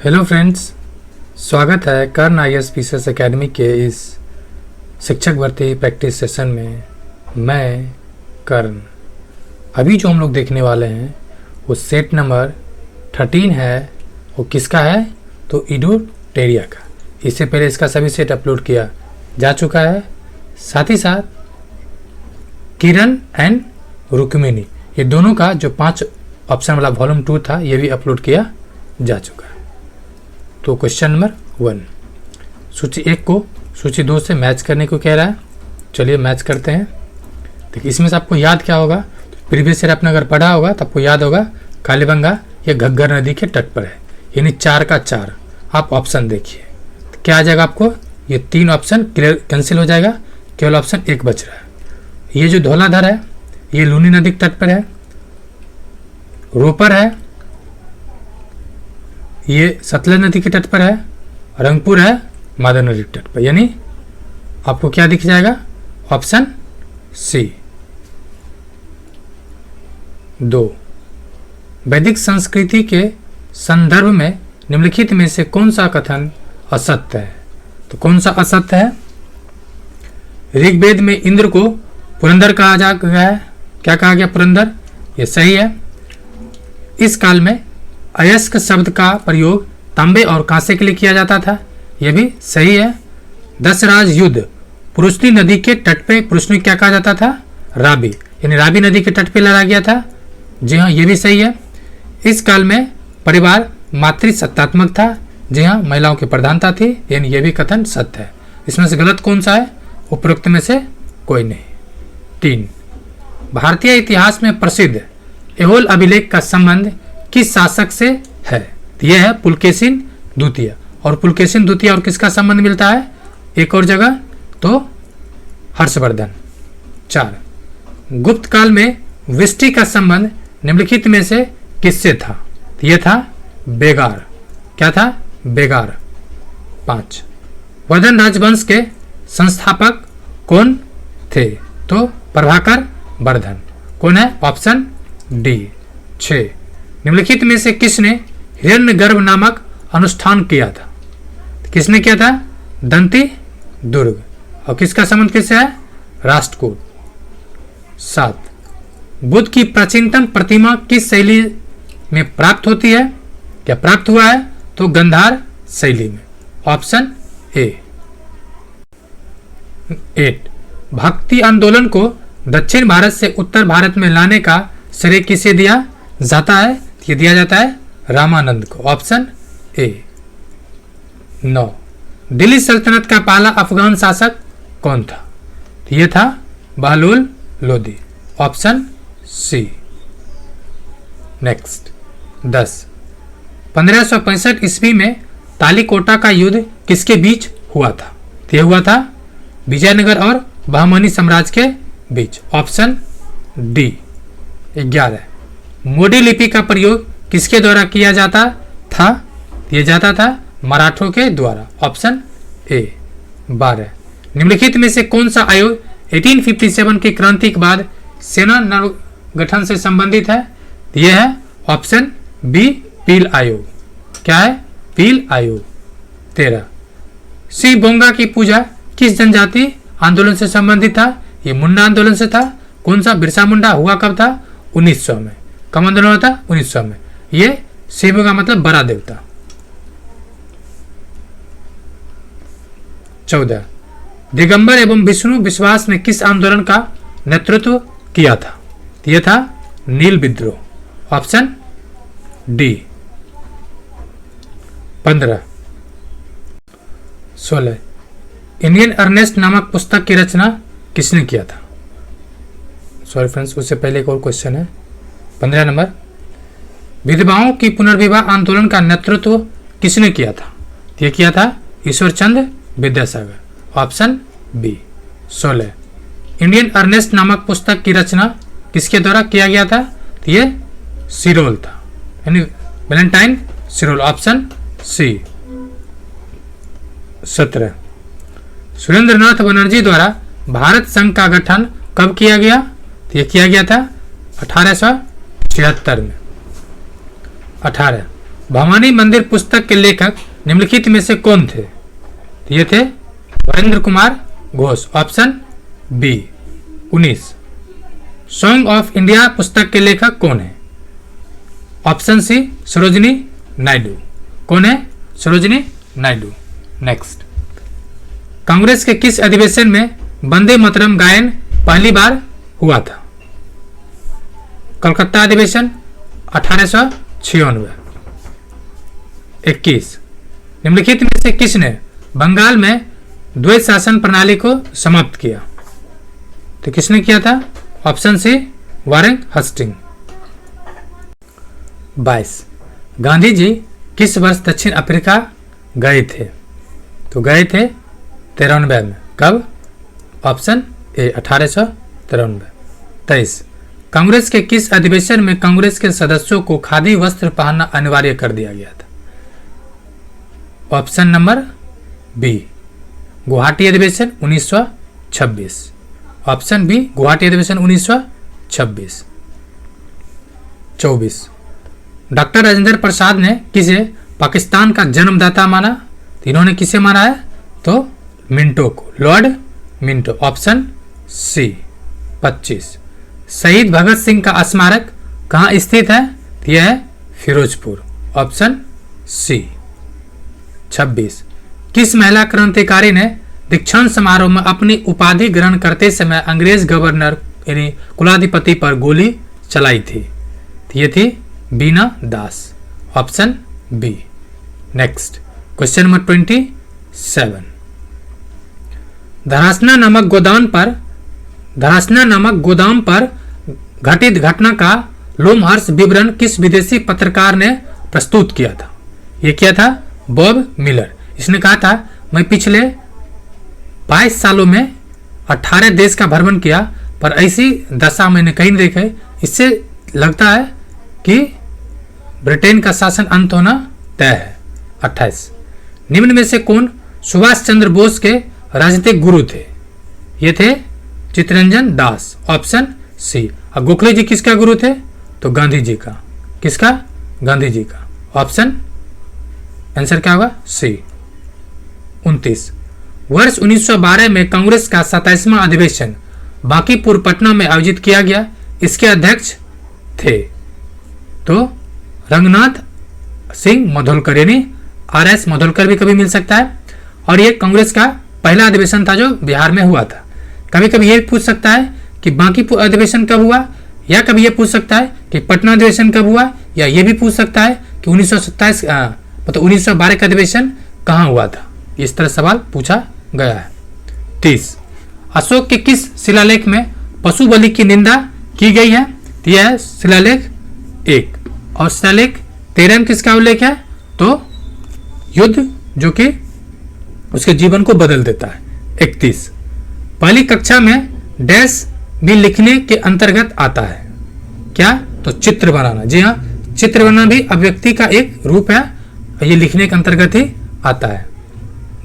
Hello friends, स्वागत है कर्ण IAS academy के इस शिक्षक भर्ती प्रैक्टिस सेशन में। मैं कर्ण। अभी जो हम लोग देखने वाले हैं वो सेट नंबर 13 है। वो किसका है? तो इडोटेरिया का। इससे पहले इसका सभी सेट अपलोड किया जा चुका है। साथ ही साथ किरण एंड रुक्मिणी, ये दोनों का जो 5 ऑप्शन वाला वॉल्यूम 2 था, ये भी अपलोड किया जा चुका है। तो क्वेश्चन नंबर 1, सूची 1 को सूची 2 से मैच करने को कह रहा है। चलिए मैच करते हैं। देखिए इसमें से आपको याद क्या होगा? प्रीवियस ईयर आपने अगर पढ़ा होगा तो आपको याद होगा कालीबंगा ये घग्गर नदी के तट पर है, यानी 4 का 4। आप ऑप्शन देखिए तो क्या आ जाएगा आपको? ये 3 ऑप्शन क्लियर कैंसिल हो जाएगा, केवल ऑप्शन 1 बच रहा है। ये जो धौलाधर है ये लूनी नदी के तट पर है। रोपर है ये सतलज नदी के तट पर है। रंगपुर है माधव नदी के तट पर, यानी आपको क्या दिख जाएगा? Option C. 2, वैदिक संस्कृति के संदर्भ में निम्नलिखित में से कौन सा कथन असत्य है? तो कौन सा असत्य है? ऋग्वेद में इंद्र को पुरंदर कहा जा गया है। क्या कहा गया? पुरंदर। ये सही है। इस काल में अयस्क शब्द का प्रयोग तांबे और कांसे के लिए किया जाता था। यह भी सही है। दशराज युद्ध पुरुषनी नदी के तट पे, पुरुषनी क्या कहा जाता था? राबी, यानी राबी नदी के तट पे लड़ा गया था। जी हाँ, ये भी सही है। इस काल में परिवार मातृसत्तात्मक था। जी हाँ, महिलाओं की प्रधानता थी, यानी यह भी कथन सत्य है। इसमें से गलत कौन सा है? उपरोक्त में से कोई नहीं। 3, भारतीय इतिहास में प्रसिद्ध एहोल अभिलेख का संबंध किस शासक से है? तो यह है पुलकेशिन द्वितीय। और पुलकेशिन द्वितीय और किसका संबंध मिलता है एक और जगह? तो हर्षवर्धन। 4, गुप्त काल में वृष्टि का संबंध निम्नलिखित में से किससे था? तो यह था बेगार। क्या था? बेगार। 5, वर्धन राजवंश के संस्थापक कौन थे? तो प्रभाकर वर्धन। कौन है? Option D. 6, निम्नलिखित में से किसने हिरण्यगर्भ नामक अनुष्ठान किया था? किसने किया था? दंती दुर्ग। और किसका संबंध किससे है? राष्ट्रकूट। 7, बुद्ध की प्राचीनतम प्रतिमा किस शैली में प्राप्त होती है? क्या प्राप्त हुआ है? तो गंधार शैली में। Option A. 8, भक्ति आंदोलन को दक्षिण भारत से उत्तर भारत में लाने का श्रेय किसे दिया जाता है? ये दिया जाता है रामानंद को। Option A. 9, दिल्ली सल्तनत का पहला अफगान शासक कौन था? तो ये था Bahlol Lodi. Option C. Next 10, 1565 ईस्वी में तालीकोटा का युद्ध किसके बीच हुआ था? तो यह हुआ था विजयनगर और बहमनी साम्राज्य के बीच। Option D. 11, मोडी लिपि का प्रयोग किसके द्वारा किया जाता था? ये जाता था मराठों के द्वारा। Option A. 12, निम्नलिखित में से कौन सा आयोग 1857 की क्रांति के बाद सेना गठन से संबंधित है? यह है ऑप्शन बी, पील आयोग। क्या है? पील आयोग। 13, शिव बोंगा की पूजा किस जनजाति आंदोलन से संबंधित था? ये मुंडा आंदोलन से था। कौन सा? बिरसा मुंडा। हुआ कब था? 1900 में। कब आंदोलन हुआ था? 1900 में। ये शिव का मतलब बड़ा देवता। 14, दिगंबर एवं विष्णु विश्वास ने किस आंदोलन का नेतृत्व किया था? यह था नील विद्रोह। Option D. 15, 16, इंडियन अर्नेस्ट नामक पुस्तक की रचना किसने किया था? सॉरी फ्रेंड्स, उससे पहले एक और क्वेश्चन है। 15 नंबर, विधवाओं की पुनर्विवाह आंदोलन का नेतृत्व किसने किया था? यह किया था Ishwarchandra Vidyasagar. Option B. 16, Indian unrest नामक पुस्तक की रचना किसके द्वारा किया गया था? तो ये सिरोल था, यानी Valentine Chirol. Option C. 17, Surendranath Banerjee द्वारा भारत संघ का गठन कब किया गया? तो यह किया गया था 1876 में। 18, भवानी मंदिर पुस्तक के लेखक निम्नलिखित में से कौन थे? ये थे Varendra Kumar Ghosh, option B. 19 song of India पुस्तक के लेखक कौन है? Option C Sarojini Naidu. कौन है? सरोजिनी नायडू। नेक्स्ट, कांग्रेस के किस अधिवेशन में वंदे मातरम गायन पहली बार हुआ था? कलकत्ता अधिवेशन, 1896। 21 निम्नलिखित में से किसने बंगाल में द्वैत शासन प्रणाली को समाप्त किया? तो किसने किया था? Option C Warren Hastings. 22 Gandhi ji किस वर्ष दक्षिण अफ्रीका गए थे? तो गए थे 93 में। कब? Option A 1893। 23 कांग्रेस के किस अधिवेशन में कांग्रेस के सदस्यों को खादी वस्त्र पहनना अनिवार्य कर दिया गया था? ऑप्शन नंबर बी गुवाहाटी अधिवेशन 1926। ऑप्शन बी गुवाहाटी अधिवेशन 1926। 24 डॉक्टर राजेंद्र प्रसाद ने किसे पाकिस्तान का जन्मदाता माना? तो इन्होंने किसे माना है? तो मिंटो को, लॉर्ड मिंटो, ऑप्शन सी। 25 शहीद भगत सिंह का स्मारक कहाँ स्थित है? तो यह है फिरोजपुर, ऑप्शन सी। 26 किस महिला क्रांतिकारी ने दीक्षांत समारोह में अपनी उपाधि ग्रहण करते समय अंग्रेज गवर्नर यानी कुलाधिपति पर गोली चलाई थी? तो ये थी Bina Das, option B. Next question number 27 Dharasana नामक गोदाम पर घटित घटना का लोमहर्ष विवरण किस विदेशी पत्रकार ने प्रस्तुत किया था? ये किया था बॉब मिलर। इसने कहा था मैं पिछले 22 सालों में 18 देश का भ्रमण किया पर ऐसी दशा मैंने कहीं नहीं देखी। इससे लगता है कि ब्रिटेन का शासन अंत होना तय है। 28 निम्न में से कौन सुभाष चंद्र बोस के राजनीतिक गुरु थे? ये थे चित्तरंजन दास, ऑप्शन सी। और गोखले जी किसका गुरु थे? तो गांधी जी का। किसका? गांधी जी का, ऑप्शन आंसर क्या होगा? सी। 29 वर्ष 1912 में कांग्रेस का 27वां अधिवेशन बांकीपुर पटना में आयोजित किया गया। इसके अध्यक्ष थे तो रंगनाथ सिंह माधोलकर, यानी RS माधोलकर भी कभी मिल सकता है। और ये कांग्रेस का पहला अधिवेशन था जो बिहार में हुआ था। कभी कभी ये पूछ सकता है कि बांकीपुर अधिवेशन कब हुआ, या कभी ये पूछ सकता है कि पटना अधिवेशन कब हुआ, या ये भी पूछ सकता है कि 1912 का अधिवेशन कहाँ हुआ था। इस तरह सवाल पूछा गया है। 30 अशोक के किस शिलालेख में पशु बलि की निंदा की गई है? यह है शिलालेख 1। और शिलालेख 13 में किसका उल्लेख है? तो युद्ध जो कि उसके जीवन को बदल देता है। 31 पहली कक्षा में डैश भी लिखने के अंतर्गत आता है। क्या? तो चित्र बनाना। जी हाँ, चित्र बनाना भी अभिव्यक्ति का एक रूप है, ये लिखने के अंतर्गत ही आता है।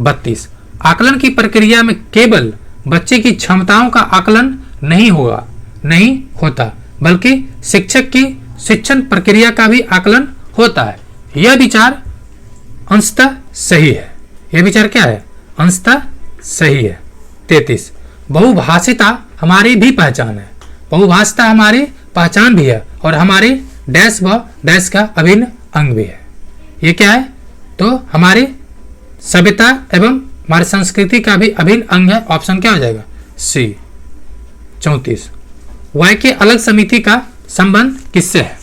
32 आकलन की प्रक्रिया में केवल बच्चे की क्षमताओं का आकलन नहीं होता बल्कि शिक्षक की शिक्षण प्रक्रिया का भी आकलन होता है। यह विचार अंशतः सही है। यह विचार क्या है? अंशतः सही है। 33 बहुभाषिता हमारी भी पहचान है। बहुभाषिता हमारी पहचान भी है और हमारे डैश व डैश का अभिन्न अंग भी है। ये क्या है? तो हमारी सभ्यता एवं हमारी संस्कृति का भी अभिन्न अंग है। ऑप्शन क्या हो जाएगा? सी। 34 वाई के अलग समिति का संबंध किससे है?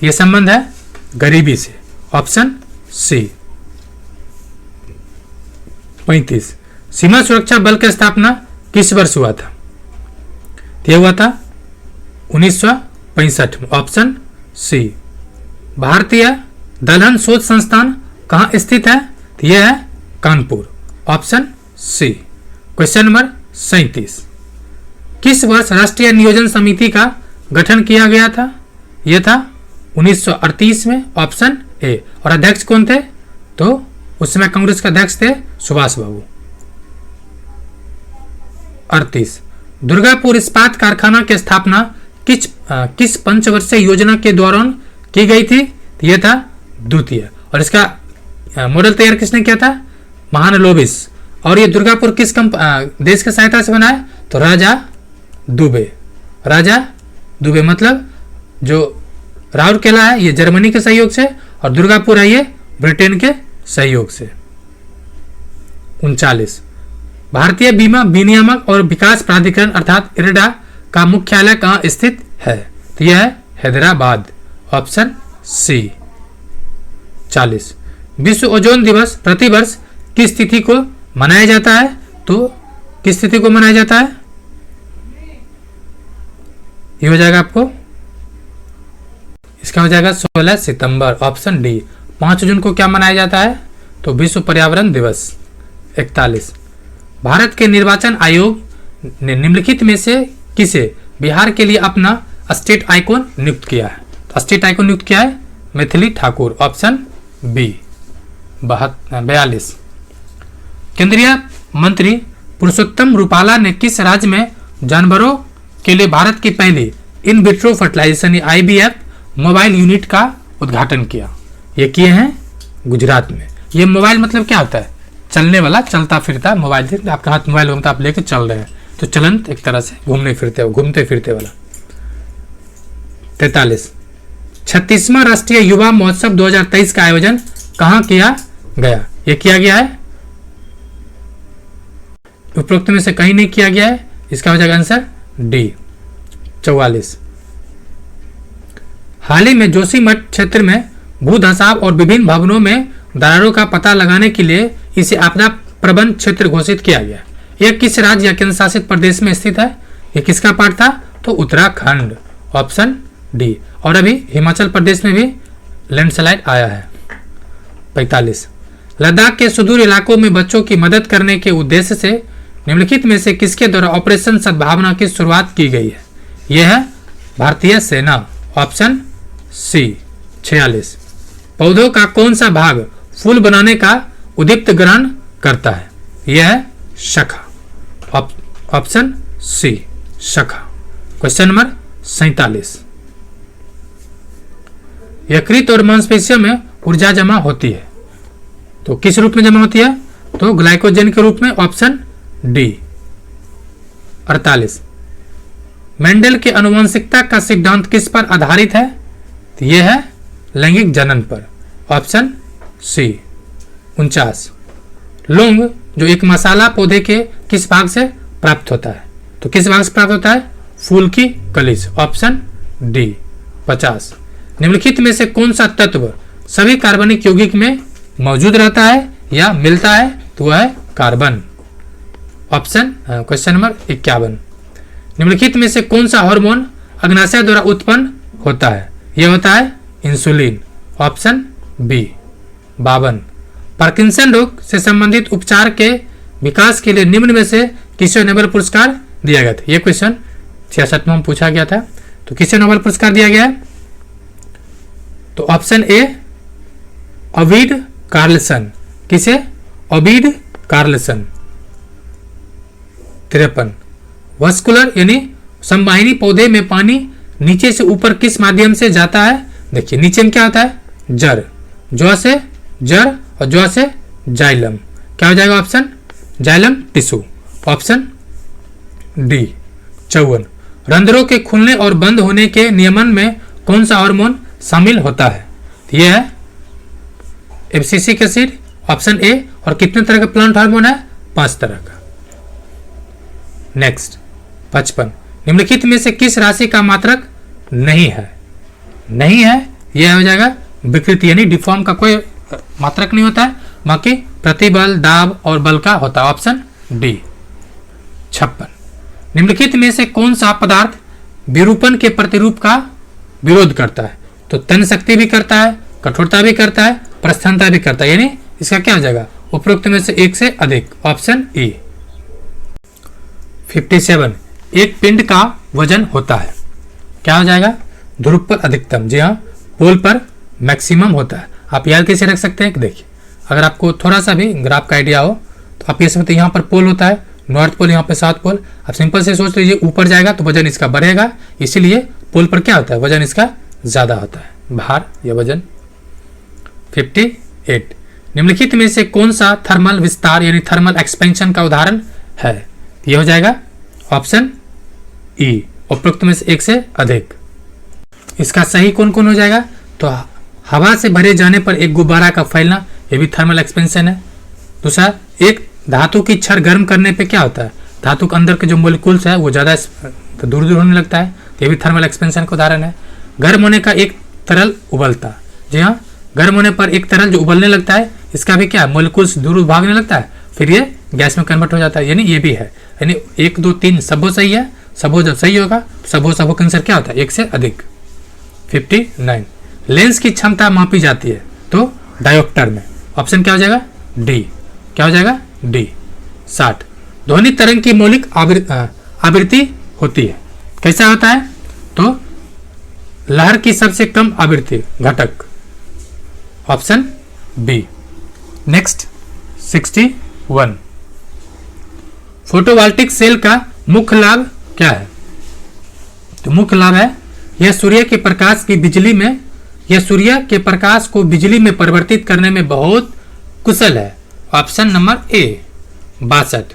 यह संबंध है गरीबी से, ऑप्शन सी। 35 सीमा सुरक्षा बल की स्थापना किस वर्ष हुआ था? यह हुआ था 1965 में, ऑप्शन सी। भारतीय दलहन शोध संस्थान कहाँ स्थित है? यह है Kanpur, option C. Question number 37 किस वर्ष राष्ट्रीय नियोजन समिति का गठन किया गया था? यह था 1938 में, ऑप्शन ए। और अध्यक्ष कौन थे? तो उस समय कांग्रेस के अध्यक्ष थे सुभाष बाबू। 38 दुर्गापुर इस्पात कारखाना की स्थापना किस पंचवर्षीय योजना के दौरान की गई थी? यह था द्वितीय। और इसका मॉडल तैयार किसने किया था? महानलोबिस। और ये दुर्गापुर किस देश की सहायता से बना है? तो राजा दुबे। राजा दुबे मतलब जो राउरकेला है ये जर्मनी के सहयोग से, और दुर्गापुर है ये ब्रिटेन के सहयोग से। 39 भारतीय बीमा विनियामक और विकास प्राधिकरण अर्थात इरडा का मुख्यालय कहाँ स्थित है? तो यह है हैदराबाद, ऑप्शन सी। 40 विश्व ओजोन दिवस प्रतिवर्ष किस तिथि को मनाया जाता है? तो किस तिथि को मनाया जाता है? ये हो जाएगा आपको, इसका हो जाएगा 16 सितंबर, ऑप्शन डी। 5 जून को क्या मनाया जाता है? तो विश्व पर्यावरण दिवस। 41 भारत के निर्वाचन आयोग ने निम्नलिखित में से किसे बिहार के लिए अपना स्टेट आइकॉन नियुक्त किया है? तो स्टेट आइकॉन नियुक्त किया है मैथिली ठाकुर, ऑप्शन बी। 42 केंद्रीय मंत्री पुरुषोत्तम रूपाला ने किस राज्य में जानवरों के लिए भारत की पहली in vitro fertilisation IVF mobile unit का उद्घाटन किया? ये किए हैं गुजरात में। ये मोबाइल मतलब क्या होता है? चलने वाला, चलता फिरता मोबाइल। आपके हाथ मोबाइल होता, आप लेके चल रहे हैं, तो चलंत एक तरह से घूमते फिरते वाला। 43 36वां राष्ट्रीय युवा महोत्सव 2023 का आयोजन कहाँ किया गया? ये किया गया है उपरोक्त में से कहीं नहीं किया गया है, इसका हो जाएगा आंसर डी। 44 हाल ही में जोशीमठ क्षेत्र में भू धंसाव और विभिन्न भवनों में दरारों का पता लगाने के लिए इसे आपदा प्रबंध क्षेत्र घोषित किया गया। यह किस राज्य या केंद्र शासित प्रदेश में स्थित है? यह किसका पार्ट था? तो उत्तराखंड, ऑप्शन डी। और अभी हिमाचल प्रदेश में भी लैंडस्लाइड आया है। 45 लद्दाख के सुदूर इलाकों में बच्चों की मदद करने के उद्देश्य से निम्नलिखित में से किसके द्वारा ऑपरेशन सद्भावना की शुरुआत की गई है? यह है भारतीय सेना, ऑप्शन सी। 46 पौधों का कौन सा भाग फूल बनाने का उद्दीप्त ग्रहण करता है? यह है शाखा, ऑप्शन सी शाखा। क्वेश्चन नंबर 47 यकृत और मांसपेशियों में ऊर्जा जमा होती है, तो किस रूप में जमा होती है? तो ग्लाइकोजन के रूप में, ऑप्शन डी। 48 मेंडल के आनुवंशिकता का सिद्धांत किस पर आधारित है? तो यह है लैंगिक जनन पर, ऑप्शन सी। 49 लौंग जो एक मसाला पौधे के किस भाग से प्राप्त होता है? तो किस भाग से प्राप्त होता है? फूल की कलिश, ऑप्शन डी। 50 निम्नलिखित में से कौन सा तत्व सभी कार्बनिक यौगिक में मौजूद रहता है या मिलता है? तो वह है कार्बन, ऑप्शन क्वेश्चन नंबर 51 निम्नलिखित में से कौन सा हार्मोन अग्नाशय द्वारा उत्पन्न होता है? यह होता है इंसुलिन, ऑप्शन बी। 52 पार्किंसन रोग से संबंधित उपचार के विकास के लिए निम्न में से किसे नोबेल पुरस्कार दिया गया था? यह क्वेश्चन 66 में पूछा गया था, तो किसे नोबेल पुरस्कार दिया गया है? तो ऑप्शन ए ओविड कार्लसन। किसे? Arvid Carlsson. 53 वस्कुलर यानी संवाहिनी पौधे में पानी नीचे से ऊपर किस माध्यम से जाता है? देखिए नीचे में क्या होता है? जड़, जौ से जड़ और जौ से जाइलम। क्या हो जाएगा option? Xylem tissue, option D. 54 रंध्रों के खुलने और बंद होने के नियमन में कौन सा हार्मोन शामिल होता है? यह है एब्सिसिक एसिड, ऑप्शन ए। और कितने तरह का प्लांट हार्मोन है? 5 तरह का। नेक्स्ट 55 निम्नलिखित में से किस राशि का मात्रक नहीं है? नहीं है, यह हो जाएगा विकृति यानी डिफॉर्म का कोई मात्रक नहीं होता है, बाकी प्रतिबल, दाब और बल का होता है, ऑप्शन डी। 56 निम्नलिखित में से कौन सा पदार्थ विरूपण के प्रतिरूप का विरोध करता है? तो तन शक्ति भी करता है, कठोरता भी करता है, प्रस्थानता भी करता है, यानी इसका क्या हो जाएगा? उपरोक्त में से एक से अधिक, ऑप्शन ई। 57 एक पिंड का वजन होता है, क्या हो जाएगा? ध्रुव पर अधिकतम, जी हाँ, पोल पर मैक्सिमम होता है। आप याद कैसे रख सकते हैं? देखिए अगर आपको थोड़ा सा भी ग्राफ का आइडिया हो तो आप ये समझते यहाँ पर पोल होता है, नॉर्थ पोल, यहाँ पे साउथ पोल। आप सिंपल से सोच लीजिए ऊपर जाएगा तो वजन इसका बढ़ेगा, इसीलिए पोल पर क्या होता है? वजन इसका ज्यादा होता है, भार या वजन। 58। निम्नलिखित में से कौन सा थर्मल विस्तार यानी थर्मल एक्सपेंशन का उदाहरण है? ये हो जाएगा ऑप्शन ई, उपरोक्त में से एक से अधिक। इसका सही कौन कौन हो जाएगा? तो हवा से भरे जाने पर एक गुब्बारा का फैलना, ये भी थर्मल एक्सपेंशन है। दूसरा, एक धातु की छड़ गर्म करने पे क्या होता है? धातु के अंदर के जो मोलिकुल्स है वो ज़्यादा तो दूर दूर होने लगता है, तो ये भी थर्मल एक्सपेंशन का उदाहरण है। गर्म होने का एक तरल उबलता, जी हाँ, गर्म होने पर एक तरल जो उबलने लगता है, इसका भी क्या, मोलिकुल्स दूर भागने लगता है, फिर ये गैस में कन्वर्ट हो जाता है, यानी ये भी है। यानी 1 2 3 सबो सही है। सबो जब सही होगा सबो का आंसर क्या होता है? एक से अधिक। 59। लेंस की क्षमता मापी जाती है तो डायोप्टर में, ऑप्शन क्या हो जाएगा? डी। क्या हो जाएगा? डी। 60। ध्वनि तरंग की मौलिक आवृत्ति होती है, कैसा होता है? तो लहर की सबसे कम आवृत्ति घटक, option B. Next 61। Photovoltaic cell का मुख्य लाभ क्या है? तो मुख्य लाभ है यह सूर्य के प्रकाश को बिजली में परिवर्तित करने में बहुत कुशल है, ऑप्शन नंबर ए। 62।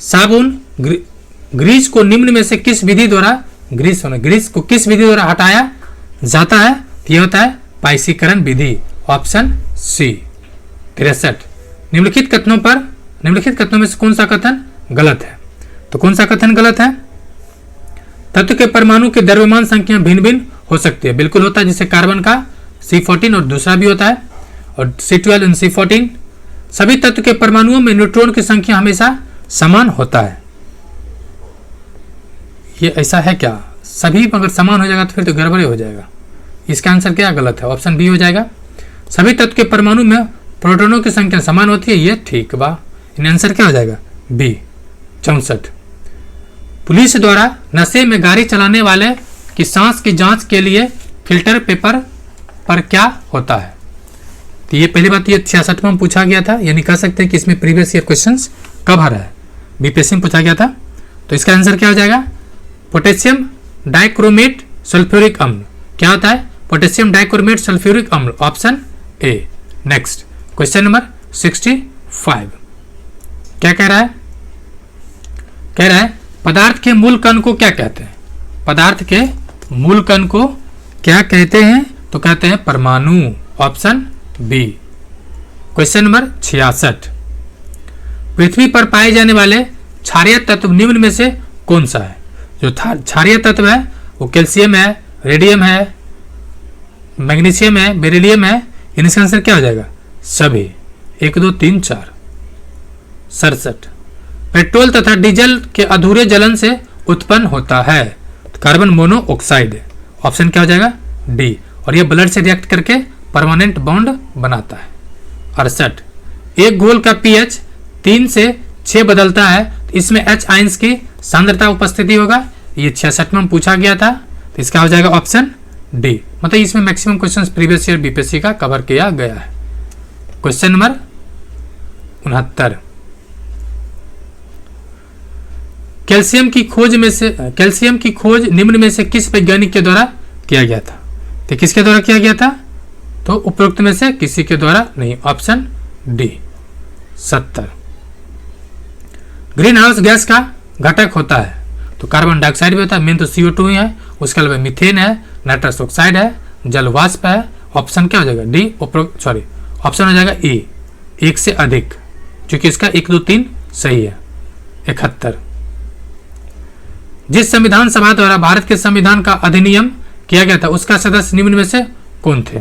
साबुन ग्रीस को निम्न में से किस विधि द्वारा ग्रीस को किस विधि द्वारा हटाया जाता है? यह होता है पाइसीकरण विधि, ऑप्शन सी। 63। निम्नलिखित कथनों में से कौन सा कथन गलत है? तो कौन सा कथन गलत है? तत्व के परमाणु के द्रव्यमान संख्या भिन्न भिन्न हो सकती है, बिल्कुल होता है, जैसे कार्बन का C14 और दूसरा भी होता है, और C12 और C14। सभी तत्व के परमाणुओं में न्यूट्रॉन की संख्या हमेशा समान होता है। ये ऐसा है क्या? सभी अगर समान हो जाएगा तो फिर तो गड़बड़ी हो जाएगा। इसका आंसर क्या गलत है? ऑप्शन बी हो जाएगा। सभी तत्व के परमाणु में प्रोटॉनों की संख्या समान होती है, ये ठीक बा। इन आंसर क्या हो जाएगा? बी। 64। पुलिस द्वारा नशे में गाड़ी चलाने वाले की सांस की जांच के लिए फिल्टर पेपर पर क्या होता है? तो ये पहली बात, ये 66वां में पूछा गया था, यानी कह सकते हैं कि इसमें प्रीवियस ईयर क्वेश्चंस कवर है, बीपीएससी में पूछा गया था। तो इसका आंसर क्या हो जाएगा? पोटेशियम डाइक्रोमेट सल्फ्यूरिक अम्ल। क्या होता है? पोटेशियम डाइक्रोमेट सल्फ्यूरिक अम्ल, option A. Next question number 65। क्या कह रहा है? कह रहा है पदार्थ के मूल कण को क्या कहते हैं? पदार्थ के मूल कण को क्या कहते हैं? तो कहते हैं परमाणु, ऑप्शन बी। Question number 66। पृथ्वी पर पाए जाने वाले क्षारीय तत्व निम्न में से कौन सा है? जो क्षारीय तत्व है वो कैल्शियम है, रेडियम है, मैग्नीशियम है, बेरिलियम है। इनका आंसर क्या हो जाएगा? सभी। 1 2 3 4। 67। पेट्रोल तथा डीजल के अधूरे जलन से उत्पन्न होता है, कार्बन मोनोऑक्साइड, ऑप्शन क्या हो जाएगा? डी। और यह ब्लड से रिएक्ट करके परमानेंट बॉन्ड बनाता है। 68। एक घोल का पीएच 3 से 6 बदलता है, तो इसमें H आयंस की सांद्रता उपस्थिति होगा। ये 66 में पूछा गया था, तो इसका हो जाएगा ऑप्शन डी। मतलब इसमें maximum questions previous year BPSC का कवर किया गया है। Question number 69। कैल्शियम की खोज निम्न में से किस वैज्ञानिक के द्वारा किया गया था? तो किसके द्वारा किया गया था? तो उपरोक्त में से किसी के द्वारा नहीं, option D. 70। Green house gas का घटक होता है, तो कार्बन डाइऑक्साइड भी होता है, मेन तो CO2 ही है, उसके अलावा मीथेन है, नाइट्रस ऑक्साइड है, जल वाष्प है। ऑप्शन क्या हो जाएगा? डी। ऑप्शन हो जाएगा ए, एक से अधिक, क्योंकि इसका 1 2 3 सही है। 71। जिस संविधान सभा द्वारा भारत के संविधान का अधिनियम किया गया था उसका सदस्य निम्न में से कौन थे?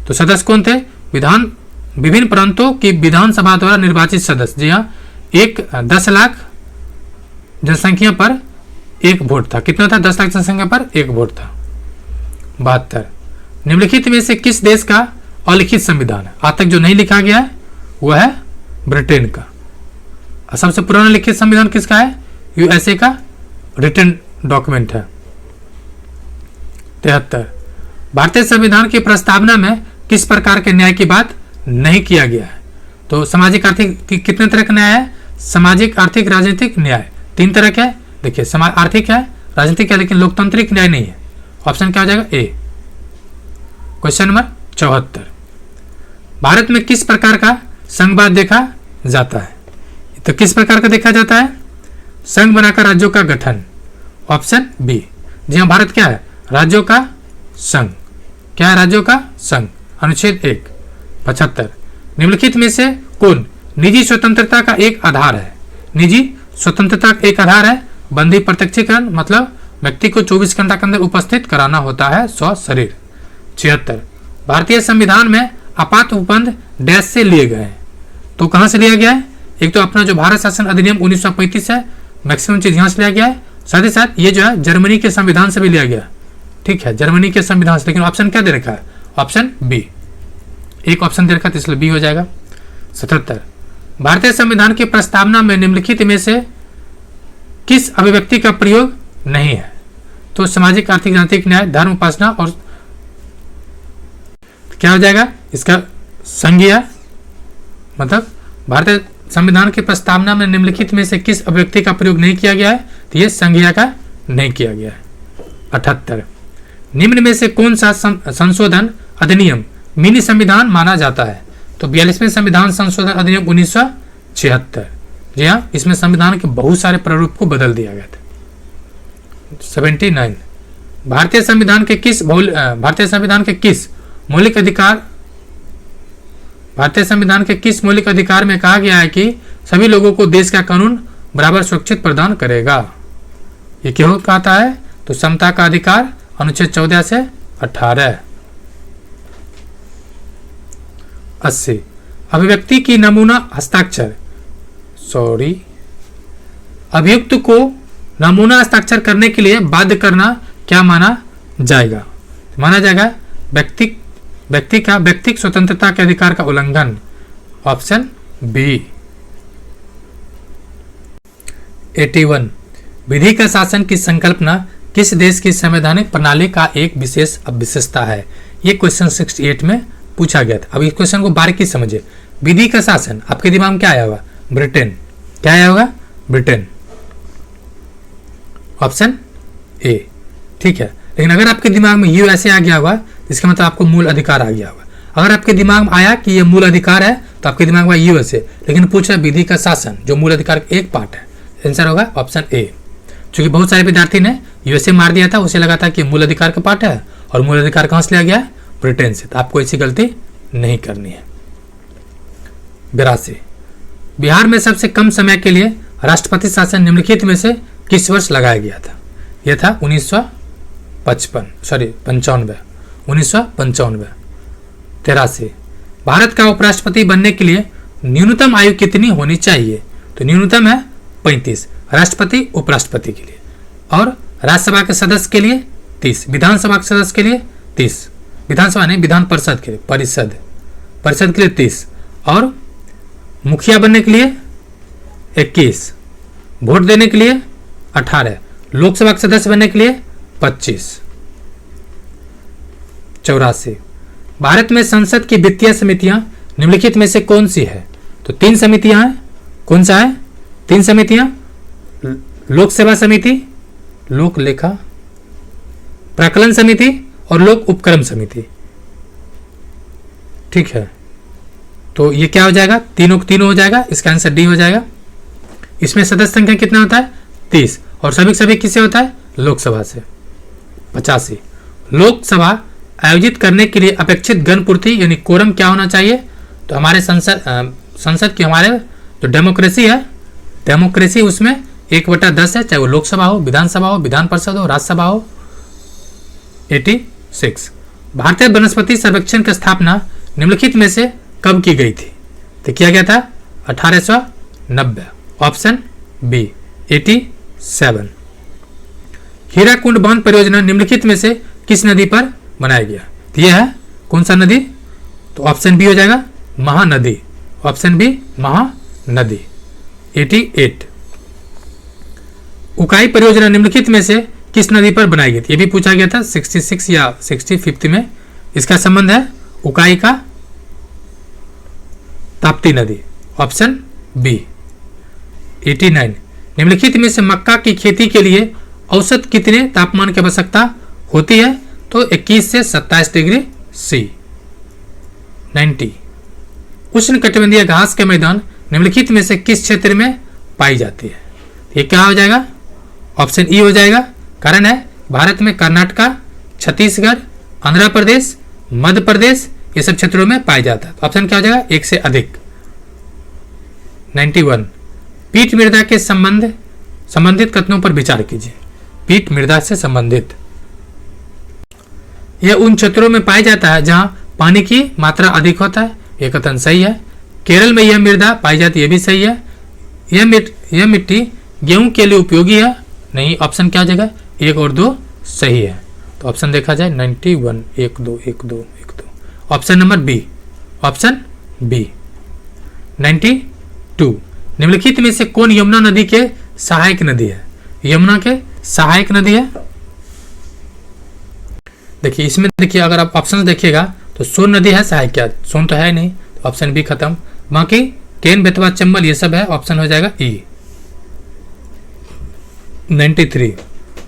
तो सदस्य कौन थे? विभिन्न प्रांतों की विधानसभा द्वारा निर्वाचित सदस्य। जी हाँ, 10 लाख जनसंख्या पर 1 वोट था। कितना था? 10 लाख जनसंख्या पर 1 वोट था। 72। निम्नलिखित में से किस देश का अलिखित संविधान है? आज तक जो नहीं लिखा गया है वह है ब्रिटेन का। सबसे पुराना लिखित संविधान किसका है? यूएसए का रिटन डॉक्यूमेंट है। 73। भारतीय संविधान की प्रस्तावना में किस प्रकार के न्याय की बात नहीं किया गया है? तो सामाजिक आर्थिक कितने तरह का न्याय है? सामाजिक, आर्थिक, राजनीतिक न्याय 3 तरह का है। देखिए, आर्थिक है, राजनीतिक है, लेकिन लोकतांत्रिक न्याय नहीं है। ऑप्शन क्या हो जाएगा? ए। Question number 74। भारत में किस प्रकार का संघवाद देखा जाता है? तो किस प्रकार का देखा जाता है? संघ बनाकर राज्यों का गठन। Option B. जी हाँ, भारत क्या है? राज्यों का संघ। क्या है? राज्यों का संघ। अनुच्छेद 1 75। निम्नलिखित में से कौन निजी स्वतंत्रता का एक आधार है? निजी स्वतंत्रता का एक आधार है बंदी प्रत्यक्षीकरण, मतलब व्यक्ति को 24 घंटा के अंदर उपस्थित कराना होता है स्वशरीर। 76। भारतीय संविधान में आपात उपबंध डैश से लिए गए हैं। तो कहां से लिया गया है? एक तो अपना जो भारत शासन अधिनियम 1935 है, मैक्सिमम चीज यहां से लिया गया है। साथ ही साथ ये जो है जर्मनी के संविधान से भी लिया गया। ठीक है, जर्मनी के संविधान से। लेकिन ऑप्शन क्या दे रखा है? Option B. एक ऑप्शन दे रखा है, इसलिए बी हो जाएगा। 77। भारतीय संविधान की प्रस्तावना में निम्नलिखित में से किस अभिव्यक्ति का प्रयोग नहीं है? तो सामाजिक, आर्थिक, राजनीतिक न्याय, धर्म, उपासना और क्या हो जाएगा इसका? संज्ञा। मतलब भारतीय संविधान की प्रस्तावना में निम्नलिखित में से किस अभिव्यक्ति का प्रयोग नहीं किया गया है? तो यह संज्ञा का नहीं किया गया है। 78। निम्न में से कौन सा संशोधन अधिनियम मिनी संविधान माना जाता है? तो 42वें संविधान संशोधन अधिनियम 1976। जी हाँ, इसमें संविधान के बहुत सारे प्रारूप को बदल दिया गया था। 79। भारतीय संविधान के किस मौलिक अधिकार में कहा गया है कि सभी लोगों को देश का कानून बराबर सुरक्षित प्रदान करेगा? ये क्यों कहता है? तो समता का अधिकार, अनुच्छेद 14 से 18। 80। अभिव्यक्ति की नमूना हस्ताक्षर अभियुक्त को नमूना हस्ताक्षर करने के लिए बाध्य करना क्या माना जाएगा? माना जाएगा व्यक्तिक स्वतंत्रता के अधिकार का उल्लंघन। Option B. 81। विधि का शासन की संकल्पना किस देश की संवैधानिक प्रणाली का एक विशेष विशेषता है? ये क्वेश्चन 68 में पूछा गया था। अब इस क्वेश्चन को बारीकी समझिए। विधि का शासन, आपके दिमाग में क्या आया होगा? ब्रिटेन। क्या आया होगा? ब्रिटेन। Option A. ठीक है, लेकिन अगर आपके दिमाग में यूएसए आ गया होगा, इसका मतलब आपको मूल अधिकार आ गया होगा। अगर आपके दिमाग में आया कि ये मूल अधिकार है, तो आपके दिमाग में यूएसए, लेकिन पूछ रहा विधि का शासन जो मूल अधिकार का एक पार्ट है। आंसर होगा ऑप्शन ए। क्योंकि बहुत सारे विद्यार्थी ने यूएसए मार दिया था, उसे लगा था कि मूल अधिकार का पार्ट है, और मूल अधिकार कहां से लिया गया? ब्रिटेन से। तो आपको ऐसी गलती नहीं करनी है। 82। बिहार में सबसे कम समय के लिए राष्ट्रपति शासन निम्नलिखित में से किस वर्ष लगाया गया था? यह था 1955। 1995। 83। भारत का उपराष्ट्रपति बनने के लिए न्यूनतम आयु कितनी होनी चाहिए? तो न्यूनतम है 35 राष्ट्रपति उपराष्ट्रपति के लिए, और राज्यसभा के सदस्य के लिए 30, विधानसभा के सदस्य के लिए 30, विधानसभा नहीं, विधान परिषद के लिए, परिषद के लिए 30, और मुखिया बनने के लिए 21, वोट देने के लिए 18, लोकसभा के सदस्य बनने के लिए 25। 84। भारत में संसद की वित्तीय समितियां निम्नलिखित में से कौन सी है? तो 3 समितियां हैं। कौन सा है? 3 समितियां, लोक सेवा समिति, लोक लेखा प्राकलन समिति और लोक उपक्रम समिति। ठीक है, तो ये क्या हो जाएगा? तीनों हो जाएगा। इसका आंसर डी हो जाएगा। इसमें सदस्य संख्या कितना होता है? 30, और सभी किससे होता है? लोकसभा से। 85। लोकसभा आयोजित करने के लिए अपेक्षित गणपूर्ति यानी कोरम क्या होना चाहिए? तो हमारे संसद की हमारे जो डेमोक्रेसी उसमें 1/10 है, चाहे वो लोकसभा हो, विधानसभा हो, विधान परिषद हो, राज्यसभा हो। 86। भारतीय वनस्पति सर्वेक्षण की स्थापना निम्नलिखित में से कब की गई थी? तो किया गया था 1890। Option B 87। हीराकुंड बांध परियोजना निम्नलिखित में से किस नदी पर बनाया गया? तो यह है कौन सा नदी? तो ऑप्शन बी हो जाएगा महानदी। Option B Mahanadi. 88। उकाई परियोजना निम्नलिखित में से किस नदी पर बनाई गई थी? यह भी पूछा गया था 66 या 65 में। इसका संबंध है उकाई का ताप्ती नदी। Option B. 89। निम्नलिखित में से मक्का की खेती के लिए औसत कितने तापमान की आवश्यकता होती है? तो 21 से 27 डिग्री सी। 90। उष्णकटिबंधीय घास के मैदान निम्नलिखित में से किस क्षेत्र में पाई जाती है? ये क्या हो जाएगा? ऑप्शन ई हो जाएगा। कारण है भारत में कर्नाटका, छत्तीसगढ़, आंध्र प्रदेश, मध्य प्रदेश ये सब क्षेत्रों में पाया जाता है। तो ऑप्शन क्या हो जाएगा? एक से अधिक। 91 पीठ मृदा के संबंधित कथनों पर विचार कीजिए। पीठ मृदा से संबंधित, यह उन क्षेत्रों में पाया जाता है जहां पानी की मात्रा अधिक होता है। यह कथन सही है। केरल में यह मृदा पाई जाती है, यह भी सही है। यह मिट्टी गेहूं के लिए उपयोगी है, नहीं। ऑप्शन क्या हो जाएगा? 1 और 2 सही है। तो ऑप्शन देखा जाए 91 1 2 1 2 1 2, option number B, option B. 92 निम्नलिखित में से कौन यमुना नदी के सहायक नदी है? यमुना के सहायक नदी है। देखिए इसमें देखिए, अगर आप ऑप्शन देखिएगा तो सोन नदी है सहायक, क्या सोन तो है नहीं, तो ऑप्शन बी खत्म। बाकी केन, बेतवा, चंबल ये सब है, ऑप्शन हो जाएगा ई। 93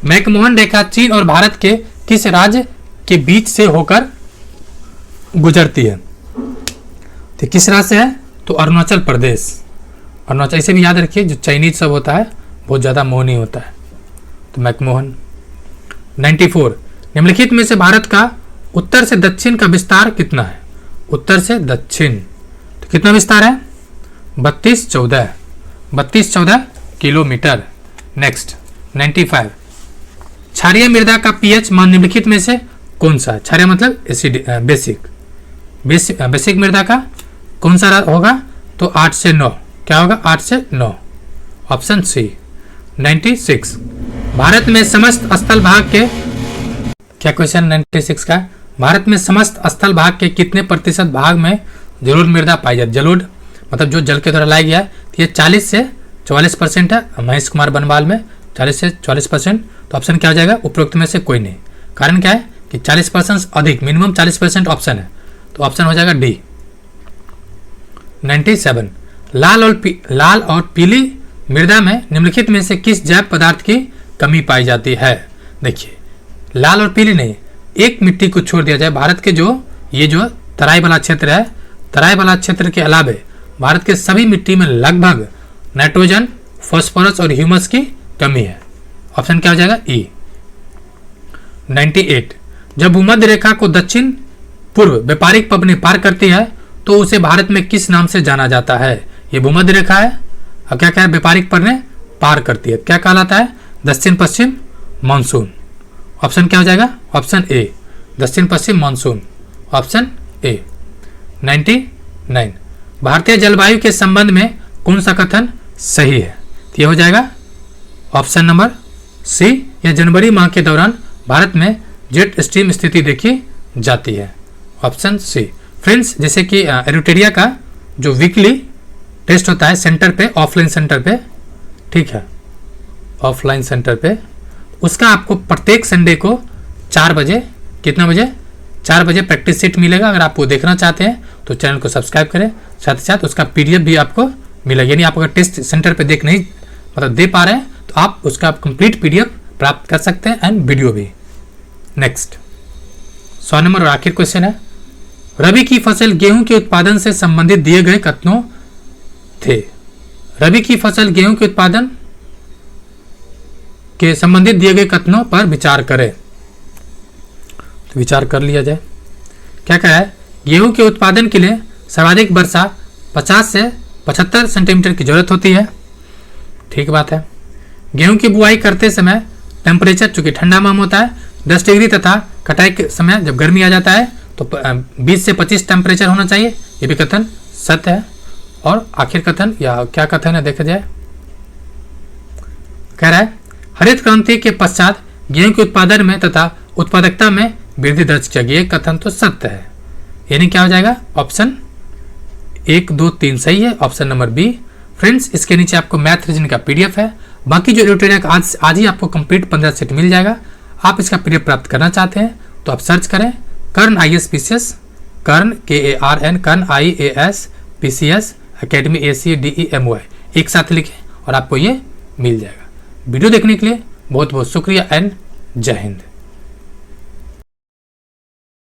मैकमोहन रेखा चीन और भारत के किस राज्य के बीच से होकर गुजरती है? तो किस राज्य से है? तो अरुणाचल प्रदेश। अरुणाचल, इसे भी याद रखिए, जो चाइनीज सब होता है बहुत ज़्यादा मोहनी होता है, तो मैकमोहन। 94 निम्नलिखित में से भारत का उत्तर से दक्षिण का विस्तार कितना है? उत्तर से दक्षिण तो कितना विस्तार है? 3214 किलोमीटर। नेक्स्ट 95 क्षारीय मृदा का पीएच मान निम्नलिखित में से कौन सा है? क्षारीय मतलब एसिड, बेसिक मृदा का कौन सा होगा? तो 8 से 9। क्या होगा? 8 से 9, ऑप्शन सी। 96 भारत में समस्त स्थल भाग के, क्या क्वेश्चन 96 का? भारत में समस्त स्थल भाग के कितने प्रतिशत भाग में जलोढ़ मृदा पाई जाती है? जलोढ़ मतलब जो जल के द्वारा लाया गया है, तो ये 40 से 44% है। महेश कुमार बनवाल में 40 से 44%। तो ऑप्शन क्या हो जाएगा? उपरोक्त में से कोई नहीं। कारण क्या है कि 40% अधिक, मिनिमम 40% ऑप्शन है, तो ऑप्शन हो जाएगा डी। 97 लाल और पीली मृदा में निम्नलिखित में से किस जैव पदार्थ की कमी पाई जाती है? देखिए लाल और पीली नहीं, एक मिट्टी को छोड़ दिया जाए। भारत के जो तराई वाला क्षेत्र है, तराई वाला क्षेत्र के अलावा भारत के सभी मिट्टी में लगभग नाइट्रोजन, फास्फोरस और ह्यूमस की कमी है। ऑप्शन क्या हो जाएगा? ई। 98 जब भूमध्य रेखा को दक्षिण पूर्व व्यापारिक पवने पार करती है तो उसे भारत में किस नाम से जाना जाता है? ये भूमध्य रेखा है और क्या है? व्यापारिक पवने पार करती है, क्या कहलाता है? दक्षिण पश्चिम मानसून। ऑप्शन क्या हो जाएगा? ऑप्शन ए, दक्षिण पश्चिम मानसून, ऑप्शन ए। 99 भारतीय जलवायु के संबंध में कौन सा कथन सही है? तो यह हो जाएगा ऑप्शन नंबर सी। यह जनवरी माह के दौरान भारत में जेट स्ट्रीम स्थिति देखी जाती है, ऑप्शन सी। फ्रेंड्स, जैसे कि एरोटेरिया का जो वीकली टेस्ट होता है सेंटर पे, ऑफलाइन सेंटर पे, ठीक है, ऑफलाइन सेंटर पे, उसका आपको प्रत्येक संडे को 4 बजे, कितना बजे? 4 बजे प्रैक्टिस सेट मिलेगा। अगर आप वो देखना चाहते हैं तो चैनल को सब्सक्राइब करें, साथ ही साथ उसका पीडीएफ भी आपको मिलेगा। यानी आप अगर टेस्ट सेंटर पे देख नहीं मतलब दे पा रहे हैं तो आप उसका कंप्लीट पीडीएफ प्राप्त कर सकते हैं एंड वीडियो भी। नेक्स्ट 100 नंबर और आखिर क्वेश्चन है, रबी की फसल गेहूं के उत्पादन से संबंधित दिए गए कथनों थे। रबी की फसल गेहूं के उत्पादन के संबंधित दिए गए कथनों पर विचार करें। तो विचार कर लिया जाए। क्या कहा है? गेहूं के उत्पादन के लिए सर्वाधिक वर्षा 50 से 75 सेंटीमीटर की जरूरत होती है, ठीक बात है। गेहूं की बुआई करते समय टेम्परेचर, चूंकि ठंडा माह होता है, 10 डिग्री तथा कटाई के समय जब गर्मी आ जाता है तो 20 से 25 टेम्परेचर होना चाहिए। ये भी कथन सत्य है। और आखिर कथन या क्या कथन है देखा जाए, कह रहा है हरित क्रांति के पश्चात गेहूं के उत्पादन में तथा उत्पादकता में वृद्धि दर्ज किया गया। कथन तो सत्य है, यानी क्या हो जाएगा? ऑप्शन 1 2 3 सही है, ऑप्शन नंबर बी। फ्रेंड्स, इसके नीचे आपको मैथ रीजन का पीडीएफ है। बाकी जो एरोटेरिया का आज ही आपको कंप्लीट 15 सेट मिल जाएगा। आप इसका पीडीएफ प्राप्त करना चाहते हैं तो आप सर्च करें कर्ण IAS-PCS, कर्ण KARN, कर्ण IAS-PCS अकेडमी ACDEMY, एक साथ लिखें और आपको ये मिल जाएगा। वीडियो देखने के लिए बहुत बहुत शुक्रिया एंड जय हिंद।